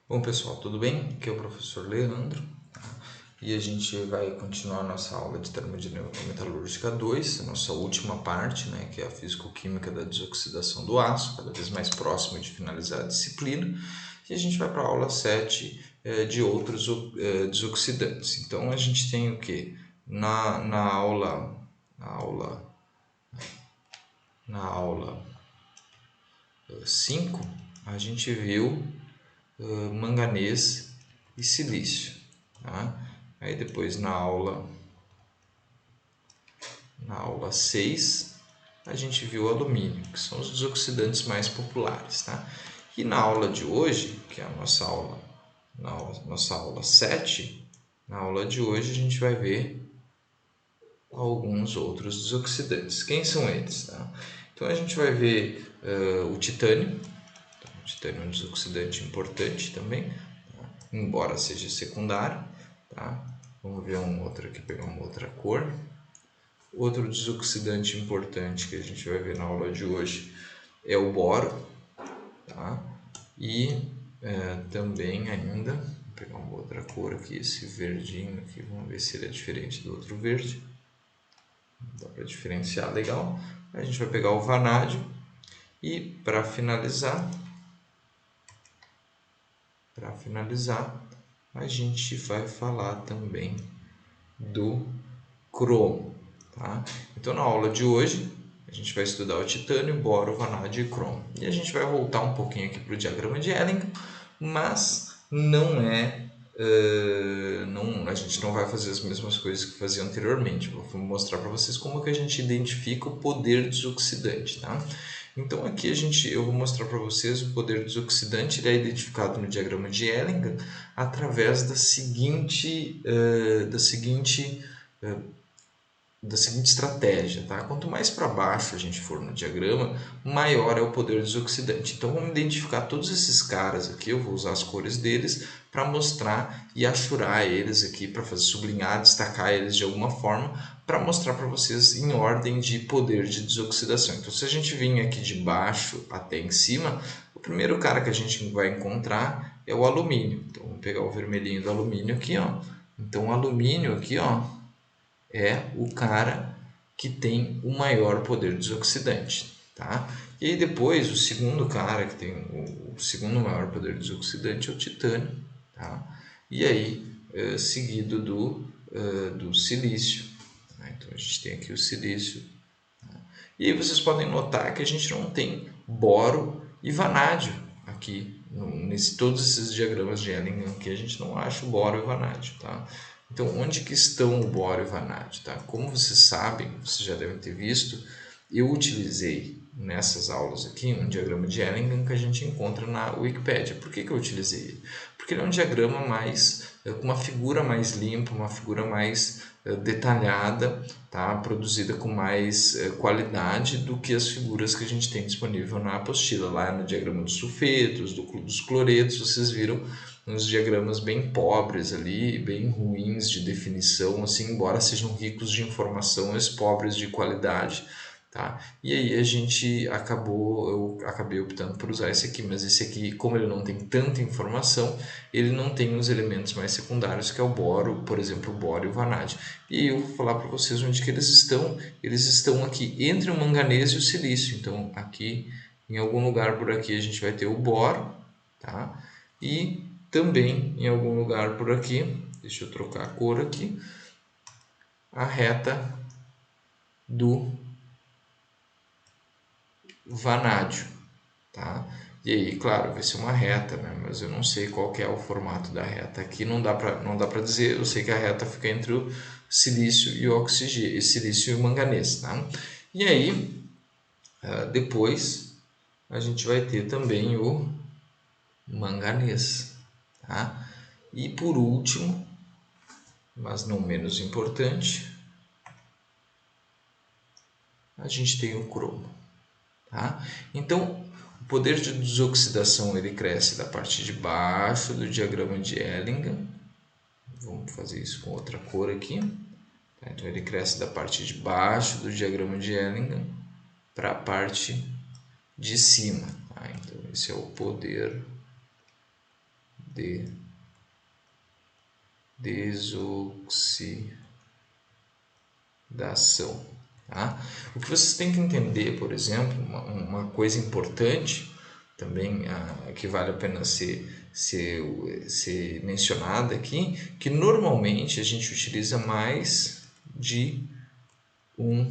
Bom pessoal, tudo bem? Aqui é o professor Leandro, tá? E a gente vai continuar a nossa aula de termodinâmica metalúrgica 2, a nossa última parte, né, que é a físico-química da desoxidação do aço, cada vez mais próximo de finalizar a disciplina. E a gente vai para a aula 7 de outros desoxidantes. Então a gente tem o que? Na aula 5, a gente viu manganês e silício. Tá? Aí depois na aula 6 a gente viu alumínio, que são os desoxidantes mais populares. Tá? E na aula de hoje, que é a nossa aula 7, na aula de hoje a gente vai ver alguns outros desoxidantes. Quem são eles? Tá? Então a gente vai ver o titânio. O titânio é um desoxidante importante também, tá? Embora seja secundário. Tá? Vamos ver um outro aqui, pegar uma outra cor. Outro desoxidante importante que a gente vai ver na aula de hoje é o boro. Tá? E também ainda, vou pegar uma outra cor aqui, esse verdinho aqui, vamos ver se ele é diferente do outro verde. Dá para diferenciar legal. A gente vai pegar o vanádio e para finalizar, a gente vai falar também do cromo. Tá? Então na aula de hoje a gente vai estudar o titânio, boro, vanádio e cromo. E a gente vai voltar um pouquinho aqui para o diagrama de Elling, mas não é a gente não vai fazer as mesmas coisas que fazia anteriormente. Vou mostrar para vocês como que a gente identifica o poder desoxidante. Tá? Então aqui eu vou mostrar para vocês o poder desoxidante. Ele é identificado no diagrama de Elling através da seguinte estratégia. Tá? Quanto mais para baixo a gente for no diagrama, maior é o poder desoxidante. Então vamos identificar todos esses caras aqui, eu vou usar as cores deles para mostrar e achurar eles aqui, para fazer sublinhar, destacar eles de alguma forma, para mostrar para vocês em ordem de poder de desoxidação. Então se a gente vir aqui de baixo até em cima, o primeiro cara que a gente vai encontrar é o alumínio. Então vamos pegar o vermelhinho do alumínio aqui, ó. Então o alumínio aqui, ó, é o cara que tem o maior poder desoxidante. Tá? E aí depois o segundo cara que tem o segundo maior poder desoxidante é o titânio. Tá? E aí seguido do silício. Tá? Então a gente tem aqui o silício. Tá? E aí vocês podem notar que a gente não tem boro e vanádio aqui. Todos esses diagramas de Elling aqui a gente não acha o boro e o vanádio. Tá? Então, onde que estão o boro e o vanádio? Tá? Como vocês sabem, vocês já devem ter visto, eu utilizei nessas aulas aqui um diagrama de Elling que a gente encontra na Wikipédia. Por que eu utilizei ele? Porque ele é um diagrama com uma figura mais limpa, uma figura mais detalhada, tá? Produzida com mais qualidade do que as figuras que a gente tem disponível na apostila. Lá no diagrama dos sulfetos, dos cloretos, vocês viram uns diagramas bem pobres ali, bem ruins de definição, assim, embora sejam ricos de informação, mas pobres de qualidade. Tá? E aí eu acabei optando por usar esse aqui, mas esse aqui, como ele não tem tanta informação, ele não tem os elementos mais secundários, que é o boro, por exemplo, o boro e o vanádio. E eu vou falar para vocês onde que eles estão. Eles estão aqui entre o manganês e o silício. Então, aqui, em algum lugar por aqui, a gente vai ter o boro, tá? E também, em algum lugar por aqui, deixa eu trocar a cor aqui, a reta do vanádio, tá? E aí, claro, vai ser uma reta, né? Mas eu não sei qual que é o formato da reta. Aqui não dá para dizer, eu sei que a reta fica entre o silício e o oxigênio, silício e o manganês, tá? E aí, depois a gente vai ter também o manganês, tá? E por último, mas não menos importante, a gente tem o cromo. Tá? Então, o poder de desoxidação ele cresce da parte de baixo do diagrama de Elling. Vamos fazer isso com outra cor aqui. Tá? Então, ele cresce da parte de baixo do diagrama de Elling para a parte de cima. Tá? Então, esse é o poder de desoxidação. Tá? O que vocês têm que entender, por exemplo, uma coisa importante também que vale a pena ser mencionada aqui, que normalmente a gente utiliza mais de um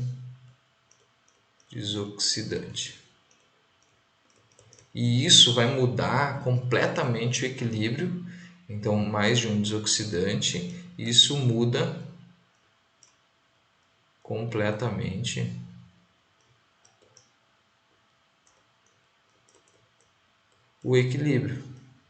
desoxidante. E isso vai mudar completamente o equilíbrio. Então, mais de um desoxidante, isso muda completamente o equilíbrio,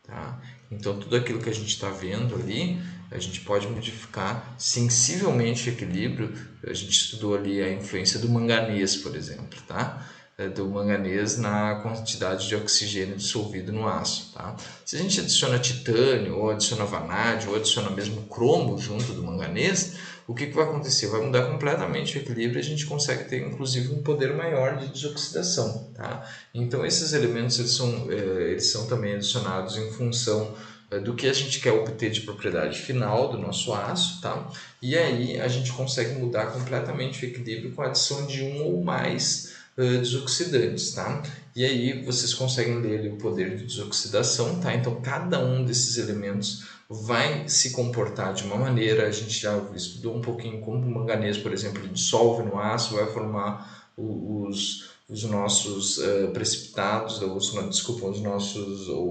tá? Então, tudo aquilo que a gente está vendo ali, a gente pode modificar sensivelmente o equilíbrio. A gente estudou ali a influência do manganês, por exemplo, tá? Do manganês na quantidade de oxigênio dissolvido no aço, tá? Se a gente adiciona titânio, ou adiciona vanádio, ou adiciona mesmo cromo junto do manganês, o que vai acontecer? Vai mudar completamente o equilíbrio e a gente consegue ter inclusive um poder maior de desoxidação, tá? Então esses elementos eles são também adicionados em função do que a gente quer obter de propriedade final do nosso aço, tá? E aí a gente consegue mudar completamente o equilíbrio com a adição de um ou mais desoxidantes, tá? E aí vocês conseguem ler ali o poder de desoxidação, tá? Então cada um desses elementos vai se comportar de uma maneira. A gente já estudou um pouquinho como o manganês, por exemplo, ele dissolve no aço, vai formar os nossos precipitados, o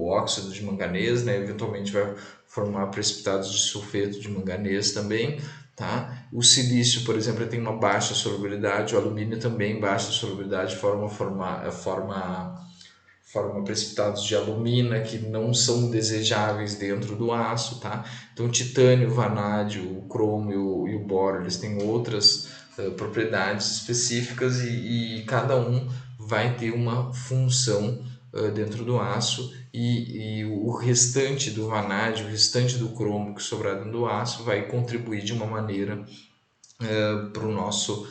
óxido de manganês, né? Eventualmente vai formar precipitados de sulfeto de manganês também, tá? O silício, por exemplo, tem uma baixa solubilidade, o alumínio também baixa solubilidade, forma precipitados de alumina que não são desejáveis dentro do aço, tá? Então, o titânio, o vanádio, o cromo e o boro, eles têm outras propriedades específicas e cada um vai ter uma função dentro do aço e o restante do vanádio, o restante do cromo que sobrar dentro do aço vai contribuir de uma maneira para o nosso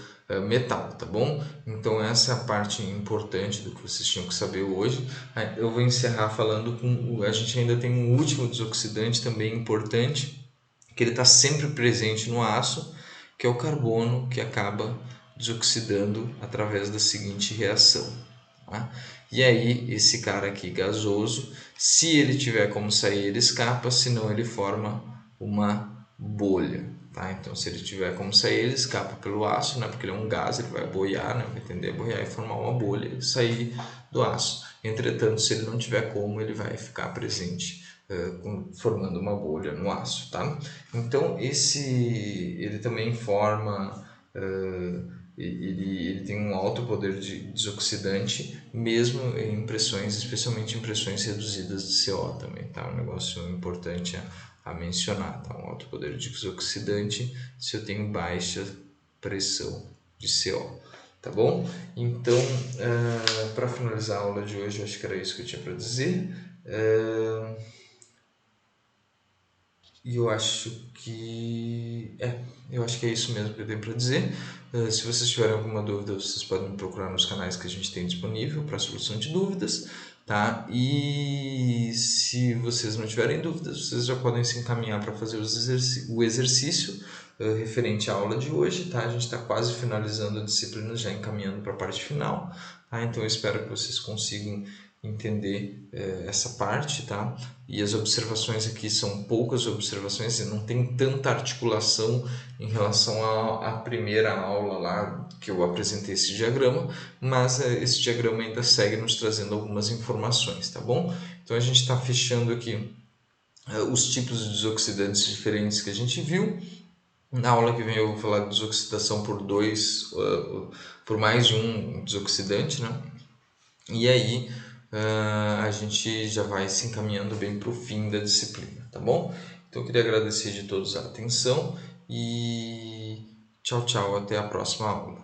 metal, tá bom? Então essa é a parte importante do que vocês tinham que saber hoje. Eu vou encerrar falando a gente ainda tem um último desoxidante também importante, que ele está sempre presente no aço, que é o carbono, que acaba desoxidando através da seguinte reação. Tá? E aí esse cara aqui gasoso, se ele tiver como sair, ele escapa, senão ele forma uma bolha. Tá? Então, se ele tiver como sair, ele escapa pelo aço, né? Porque ele é um gás, ele vai boiar, né? Vai tender a boiar e formar uma bolha e sair do aço. Entretanto, se ele não tiver como, ele vai ficar presente, formando uma bolha no aço. Tá? Então, ele também forma... ele tem um alto poder de desoxidante, mesmo em pressões, especialmente em pressões reduzidas de CO também, tá? Um negócio importante a mencionar, tá? Um alto poder de desoxidante se eu tenho baixa pressão de CO, tá bom? Então, para finalizar a aula de hoje, eu acho que era isso que eu tinha para dizer. E eu acho que é isso mesmo que eu tenho para dizer. Se vocês tiverem alguma dúvida, vocês podem me procurar nos canais que a gente tem disponível para solução de dúvidas, tá? E se vocês não tiverem dúvidas, vocês já podem se encaminhar para fazer o exercício referente à aula de hoje, tá? A gente está quase finalizando a disciplina, já encaminhando para a parte final, tá? Então eu espero que vocês consigam entender essa parte, tá? E as observações aqui são poucas observações e não tem tanta articulação em relação à primeira aula lá que eu apresentei esse diagrama, mas esse diagrama ainda segue nos trazendo algumas informações, tá bom? Então a gente está fechando aqui os tipos de desoxidantes diferentes que a gente viu. Na aula que vem eu vou falar de desoxidação por mais de um desoxidante, né? E aí a gente já vai se encaminhando bem para o fim da disciplina, tá bom? Então eu queria agradecer de todos a atenção e tchau, tchau, até a próxima aula.